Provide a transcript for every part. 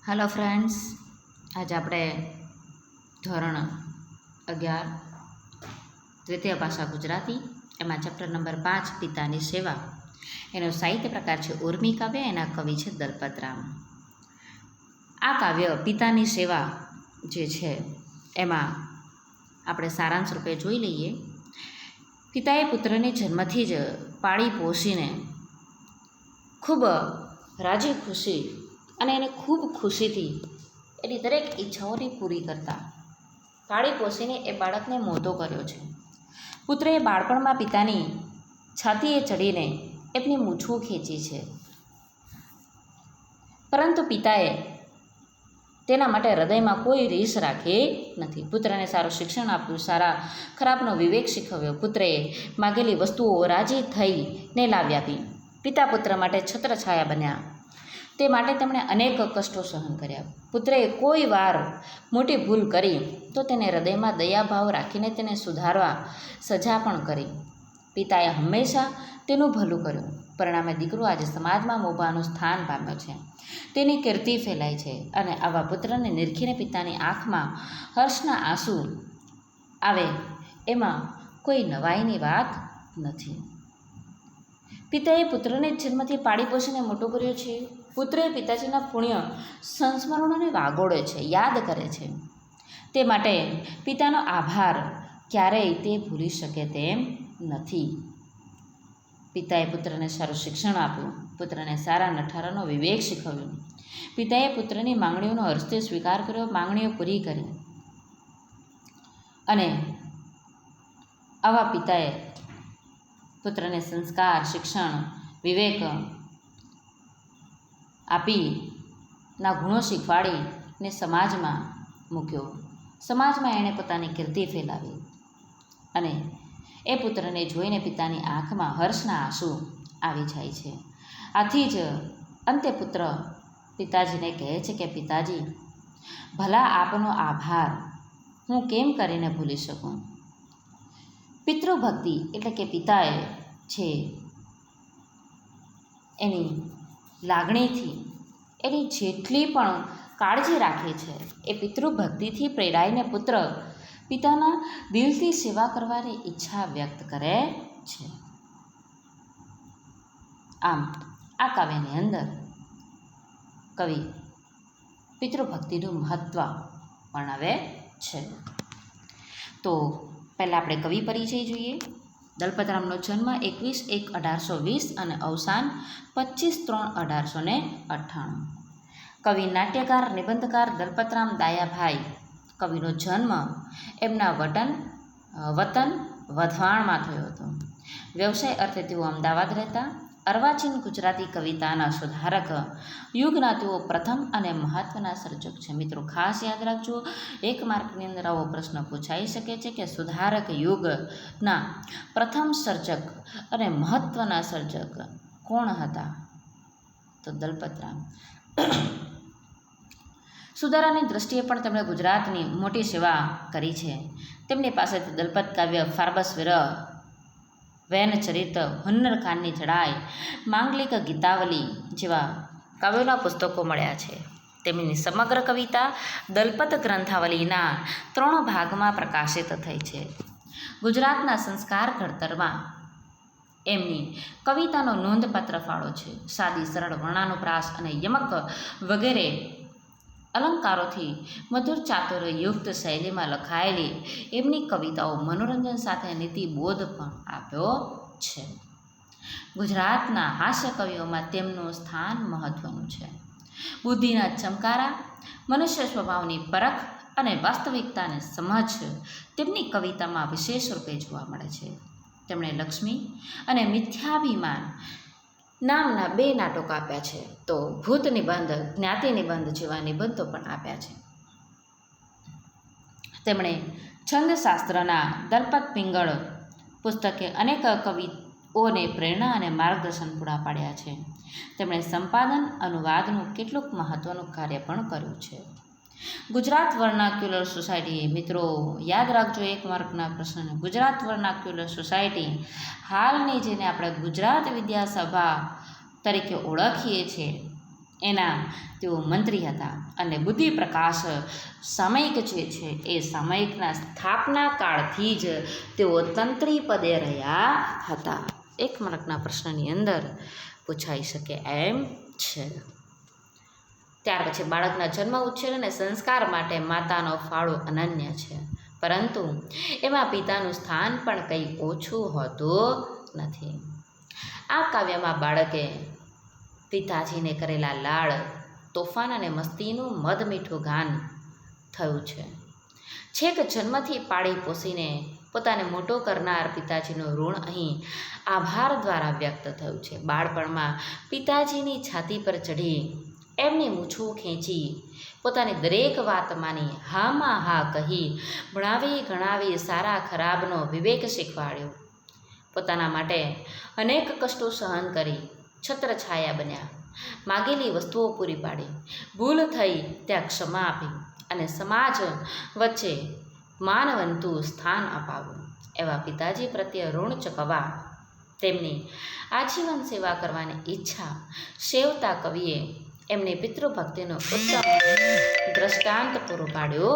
Hello friends, આજે આપણે ધોરણ 11 દ્વિતીય ભાષા ગુજરાતી એમાં ચેપ્ટર નંબર 5 પિતાની સેવા એનો સાહિત્ય પ્રકાર છે ઉર્મી કાવ્ય. એના કવિ છે દલપતરામ. આ કાવ્ય પિતાની સેવા જે છે એમાં આપણે સારાંશ રૂપે જોઈ લઈએ. પિતાએ પુત્રને જન્મથી જ પાળી પોષીને ખૂબ રાજી ખુશી અને એને ખૂબ ખુશીથી એની દરેક ઈચ્છાઓને પૂરી કરતા પાળી પોષીને એ બાળકને મોટો કર્યો છે. પુત્રએ બાળપણમાં પિતાની છાતીએ ચડીને એમની મૂછો ખેંચી છે, પરંતુ પિતાએ તેના માટે હૃદયમાં કોઈ રીસ રાખી નથી. પુત્રને સારું શિક્ષણ આપ્યું, સારા ખરાબનો વિવેક શીખવ્યો. પુત્રએ માગેલી વસ્તુઓ રાજી થઈને લાવી આપી. પિતા પુત્ર માટે છત્રછાયા બન્યા. તે માટે તેમણે અનેક કષ્ટો સહન કર્યા. પુત્રએ કોઈ વાર મોટી ભૂલ કરી તો તેને હૃદયમાં દયાભાવ રાખીને તેને સુધારવા સજા પણ કરી. પિતાએ હંમેશા તેનું ભલું કર્યું. પરિણામે દીકરો આજે સમાજમાં મોભાનું સ્થાન પામ્યો છે, તેની કીર્તિ ફેલાય છે. અને આવા પુત્રને નિરખીને પિતાની આંખમાં હર્ષના આંસુ આવે એમાં કોઈ નવાઈની વાત નથી. પિતાએ પુત્રને જન્મથી પાળી પોષીને મોટો કર્યો છે. પુત્રએ પિતાજીના પુણ્ય સંસ્મરણોને વાગોળે છે, યાદ કરે છે. તે માટે પિતાનો આભાર ક્યારેય તે ભૂલી શકે તેમ નથી. પિતાએ પુત્રને સારું શિક્ષણ આપ્યું, પુત્રને સારા નઠારાનો વિવેક શીખવ્યો. પિતાએ પુત્રની માંગણીઓનો હર્ષથી સ્વીકાર કર્યો, માંગણીઓ પૂરી કરી. અને આવા પિતાએ પુત્રને સંસ્કાર, શિક્ષણ, વિવેક આપીના ગુણો શીખવાડીને સમાજમાં મૂક્યો. સમાજમાં એણે પોતાની કીર્તિ ફેલાવી. અને એ પુત્રને જોઈને પિતાની આંખમાં હર્ષના આંસુ આવી જાય છે. આથી જ અંતે પુત્ર પિતાજીને કહે છે કે પિતાજી, ભલા આપનો આભાર હું કેમ કરીને ભૂલી શકું. પિતૃભક્તિ એટલે કે પિતાએ છે એની લાગણીથી એની જેટલી પણ કાળજી રાખી છે એ પિતૃભક્તિથી પ્રેરાઈને પુત્ર પિતાના દિલથી સેવા કરવાની ઈચ્છા વ્યક્ત કરે છે. આમ આ કાવ્યની અંદર કવિ પિતૃભક્તિનું મહત્ત્વ વર્ણવે છે. તો પહેલાં આપણે કવિ પરિચય જોઈએ. દલપતરામનો જન્મ 21/1/1820 અને અવસાન 25/3/1898. કવિ, નાટ્યકાર, નિબંધકાર દલપતરામ દાયાભાઈ. કવિનો જન્મ એમના વતન વઢવાણમાં થયો હતો. વ્યવસાય અર્થે તેઓ અમદાવાદ રહેતા. અર્વાચીન ગુજરાતી કવિતાના સુધારક યુગના તેઓ પ્રથમ અને મહત્ત્વના સર્જક છે. મિત્રો ખાસ યાદ રાખજો, 1 માર્કની અંદર આવો પ્રશ્ન પૂછાઈ શકે છે કે સુધારક યુગના પ્રથમ સર્જક અને મહત્ત્વના સર્જક કોણ હતા? તો દલપતરામ. સુધારાની દૃષ્ટિએ પણ તેમણે ગુજરાતની મોટી સેવા કરી છે. તેમની પાસેથી દલપત કાવ્ય, ફાર્બસ વિરહ, વૈનચરિત, હુન્નર ખાનની ચડાઈ, માંગલિક ગીતાવલી જેવા કાવ્યોના પુસ્તકો મળ્યા છે. તેમની સમગ્ર કવિતા દલપત ગ્રંથાવલીના 3 ભાગમાં પ્રકાશિત થઈ છે. ગુજરાતના સંસ્કાર ઘડતરમાં એમની કવિતાનો નોંધપાત્ર ફાળો છે. સાદી સરળ વર્ણાનુપ્રાસ અને યમક વગેરે અલંકારોથી મધુર ચાતુર્યયુક્ત શૈલીમાં લખાયેલી એમની કવિતાઓ મનોરંજન સાથે નીતિબોધ પણ આપ્યો છે. ગુજરાતના હાસ્ય કવિઓમાં તેમનું સ્થાન મહત્ત્વનું છે. બુદ્ધિના ચમકારા, મનુષ્ય સ્વભાવની પરખ અને વાસ્તવિકતાને સમજ તેમની કવિતામાં વિશેષ રૂપે જોવા મળે છે. તેમણે લક્ષ્મી અને મિથ્યાભિમાન નામના 2 નાટકો આપ્યા છે. તો ભૂત નિબંધ, જ્ઞાતિ નિબંધ જેવા નિબંધો પણ આપ્યા છે. તેમણે છંદશાસ્ત્રના દલપત પિંગળ પુસ્તકે અનેક કવિઓને પ્રેરણા અને માર્ગદર્શન પૂરા પાડ્યા છે. તેમણે સંપાદન, અનુવાદનું કેટલુંક મહત્ત્વનું કાર્ય પણ કર્યું છે. Gujarat vernacular society. મિત્રો યાદ રાખજો, 1 માર્કના પ્રશ્ન. ગુજરાત વર્નાક્યુલર સોસાયટી હાલની જેને આપણે ગુજરાત વિદ્યાસભા તરીકે ઓળખીએ છીએ એના તેઓ મંત્રી હતા અને બુદ્ધિ પ્રકાશ સામયિક જે છે એ સામયિકના સ્થાપના કાળથી જ તેઓ તંત્રી પદે રહ્યા હતા. 1 માર્કના પ્રશ્નની અંદર પૂછાઈ શકે એમ છે. ત્યાર પછી બાળકના જન્મ, ઉછેર અને સંસ્કાર માટે માતાનો ફાળો અનન્ય છે, પરંતુ એમાં પિતાનું સ્થાન પણ કંઈ ઓછું હોતું નથી. આ કાવ્યમાં બાળકે પિતાજીને કરેલા લાડ, તોફાન અને મસ્તીનું મધમીઠું ગાન થયું છે. છેક જન્મથી પાળી પોસીને પોતાને મોટો કરનાર પિતાજીનું ઋણ અહીં આભાર દ્વારા વ્યક્ત થયું છે. બાળપણમાં પિતાજીની છાતી પર ચઢી એમની મૂછો ખેંચી પોતાની દરેક વાત માની હામાં હા કહી ભણાવી ગણાવી સારા ખરાબનો વિવેક શીખવાડ્યો. પોતાના માટે અનેક કષ્ટો સહન કરી છત્રછાયા બન્યા, માગેલી વસ્તુઓ પૂરી પાડી, ભૂલ થઈ ત્યાં ક્ષમા આપી અને સમાજ વચ્ચે માનવંતું સ્થાન અપાવ્યું. એવા પિતાજી પ્રત્યે ઋણ ચૂકવવા તેમની આજીવન સેવા કરવાની ઈચ્છા સેવતા કવિએ એમની પિતૃભક્તિનો ઉત્તમ દ્રષ્ટાંત પૂરો પાડ્યો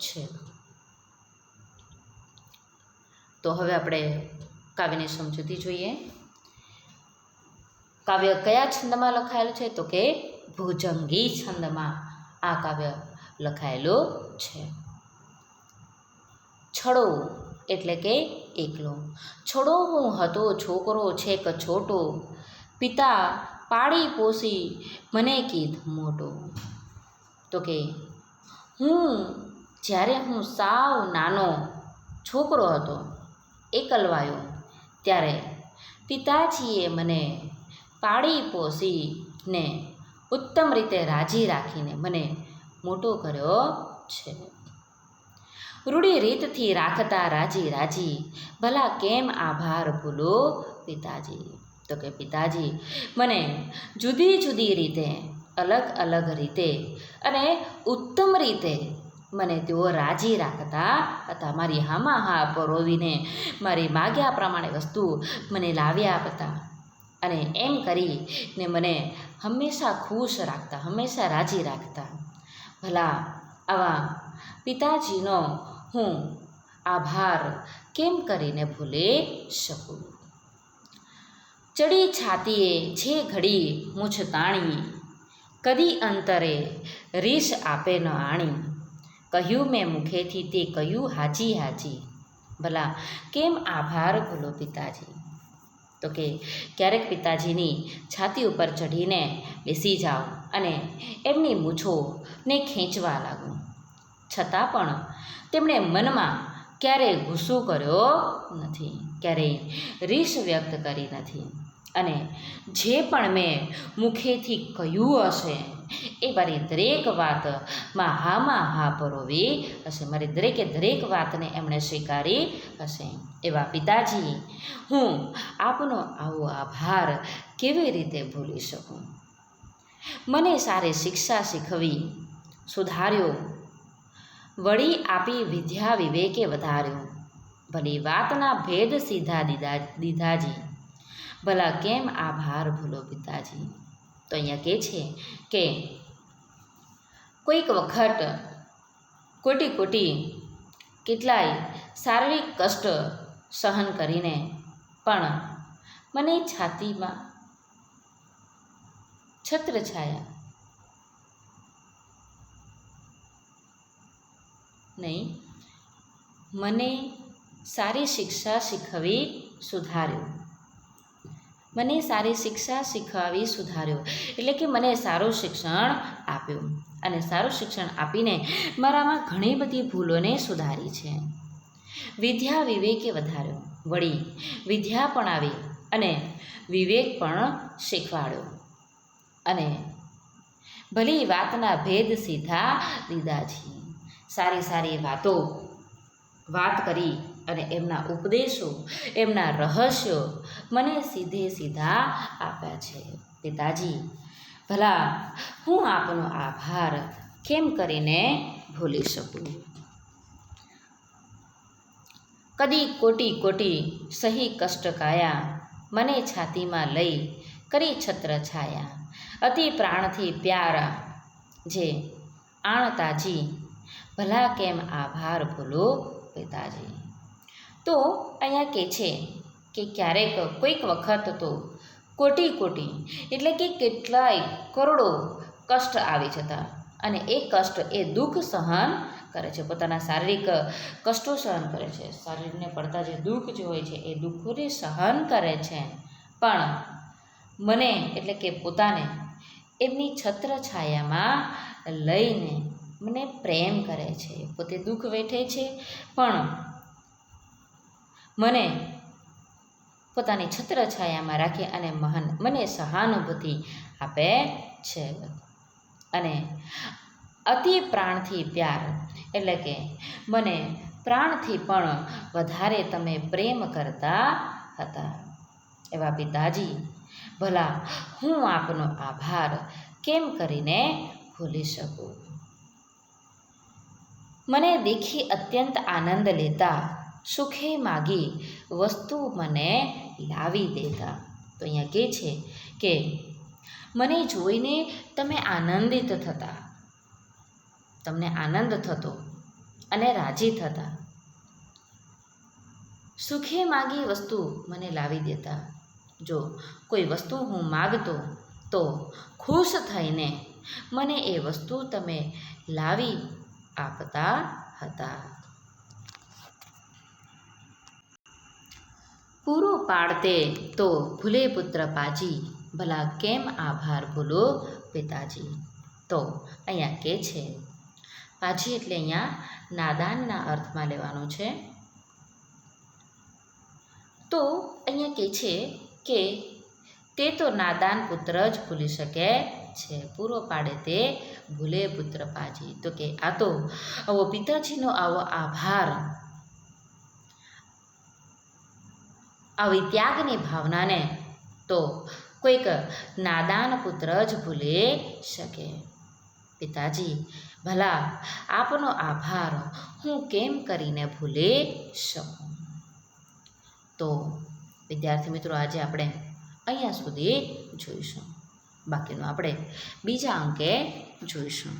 છે. તો હવે આપણે કાવ્યની સમજૂતી જોઈએ. કાવ્ય કયા છંદમાં લખાયેલું છે? તો કે ભુજંગી છંદમાં આ કાવ્ય લખાયેલું છે. છડો એટલે કે એકલો. છોડો હું હતો છોકરો છેક છોટો, પિતા પાળી પોસી મને કીધ મોટો. તો કે જ્યારે હું સાવ નાનો છોકરો હતો, એકલવાયો, ત્યારે પિતાજીએ મને પાળી પોસીને ઉત્તમ રીતે રાજી રાખીને મને મોટો કર્યો છે. રૂડી રીતથી રાખતા રાજી રાજી, ભલા કેમ આભાર ભૂલો પિતાજી. તો કે પિતાજી મને જુદી જુદી રીતે, અલગ અલગ રીતે અને ઉત્તમ રીતે મને તેઓ રાજી રાખતા હતા. મારી હામાં હા પરોવીને મારી માગ્યા પ્રમાણે વસ્તુ મને લાવી આપતા અને એમ કરીને મને હંમેશા ખુશ રાખતા, હંમેશા રાજી રાખતા. ભલા આવા પિતાજીનો હું આભાર કેમ કરીને ભૂલી શકું. ચડી છાતીએ છે ઘડી મૂછ તાણી, કદી અંતરે રીસ આપે ન આણી, કહ્યું મેં મુખેથી તે કહ્યું હાજી હાજી, ભલા કેમ આભાર ભૂલો પિતાજી. તો કે ક્યારેક પિતાજીની છાતી ઉપર ચઢીને બેસી જાઓ અને એમની મૂછોને ખેંચવા લાગો, છતાં પણ તેમણે મનમાં ક્યારેય ગુસ્સો કર્યો નથી, ક્યારેય રીસ વ્યક્ત કરી નથી અને જે પણ મેં મુખેથી કહ્યું હશે એ મારી દરેક વાતમાં હામાં હા પરોવી હશે, મારી દરેકે દરેક વાતને એમણે સ્વીકારી હશે. એવા પિતાજી હું આપનો આવો આભાર કેવી રીતે ભૂલી શકું. મને સારી શિક્ષા શીખવી સુધાર્યો, વળી આપી વિદ્યા વિવેકે વધાર્યો, ભલી વાતના ભેદ સીધા દીધાજી, ભલા કેમ આભાર ભૂલો પિતાજી. તો અહીંયા કહે છે કે કોઈક વખત કોટી કેટલાય શારીરિક કષ્ટ સહન કરીને પણ મને છાતીમાં છત્રછાયા નહીં, મને સારી શિક્ષા શીખવી સુધાર્યો, મને સારી શિક્ષા શીખવાવી સુધાર્યો એટલે કે મને સારું શિક્ષણ આપ્યું અને સારું શિક્ષણ આપીને મારામાં ઘણી બધી ભૂલોને સુધારી છે. વિદ્યા વિવેકે વધાર્યો, વળી વિદ્યા પણ આવી અને વિવેક પણ શીખવાડ્યો અને ભલી વાતના ભેદ સીધા દીધા છે. સારી સારી વાતો વાત કરી અને એમના ઉપદેશો, એમના રહસ્યો મને સીધે સીધા આપ્યા છે. પિતાજી ભલા હું આપનો આભાર કેમ કરીને ભૂલી શકું. કદી કોટી સહી કષ્ટ કાયા, મને છાતીમાં લઈ કરી છત્ર છાયા, અતિ પ્રાણથી પ્યારા જે આણતાજી, ભલા કેમ આભાર ભૂલો પિતાજી. તો અહીંયા કહે છે કે ક્યારેક કોઈક વખત તો કોટી કોટી એટલે કે કેટલાય કરોડો કષ્ટ આવી જતા અને એ કષ્ટ એ દુઃખ સહન કરે છે, પોતાના શારીરિક કષ્ટો સહન કરે છે, શરીરને પડતા જે દુઃખ જે હોય છે એ દુઃખોને સહન કરે છે, પણ મને એટલે કે પોતાને એમની છત્ર છાયામાં લઈને મને પ્રેમ કરે છે. પોતે દુઃખ વેઠે છે પણ મને પોતાની છત્ર છાયામાં રાખી અને મને સહાનુભૂતિ આપે છે. અને અતિ પ્રાણથી પ્યાર એટલે કે મને પ્રાણથી પણ વધારે તમે પ્રેમ કરતા હતા. એવા પિતાજી, ભલા હું આપનો આભાર કેમ કરીને ભૂલી શકું. મને દેખી અત્યંત આનંદ લેતા, સુખે માગી વસ્તુ મને લાવી દેતા. તો અહીંયા કહે છે કે મને જોઈને તમે આનંદિત થતા, તમને આનંદ થતો અને રાજી થતા, સુખે માગી વસ્તુ મને લાવી દેતા. જો કોઈ વસ્તુ હું માગતો તો ખુશ થઈને મને એ વસ્તુ તમે લાવી આપતા હતા. પૂરું પાડતે તો ભૂલે પુત્ર પાજી, ભલા કેમ આભાર ભૂલો પિતાજી. તો અહીંયા કહે છે પાજી એટલે અહીંયા નાદાનના અર્થમાં લેવાનું છે. તો અહીંયા કહે છે કે તે તો નાદાન પુત્ર જ ભૂલી શકે છે, પૂરો પાડે તે ભૂલે પુત્ર પાજી. તો કે આ તો આવો પિતાજીનો આવો આભાર, આવી ત્યાગની ભાવનાને તો કોઈક નાદાન પુત્ર જ ભૂલી શકે. પિતાજી, ભલા આપનો આભાર હું કેમ કરીને ભૂલી શકું. તો વિદ્યાર્થી મિત્રો, આજે આપણે અહીંયા સુધી જોઈશું, બાકીનું આપણે બીજા અંકે જોઈશું.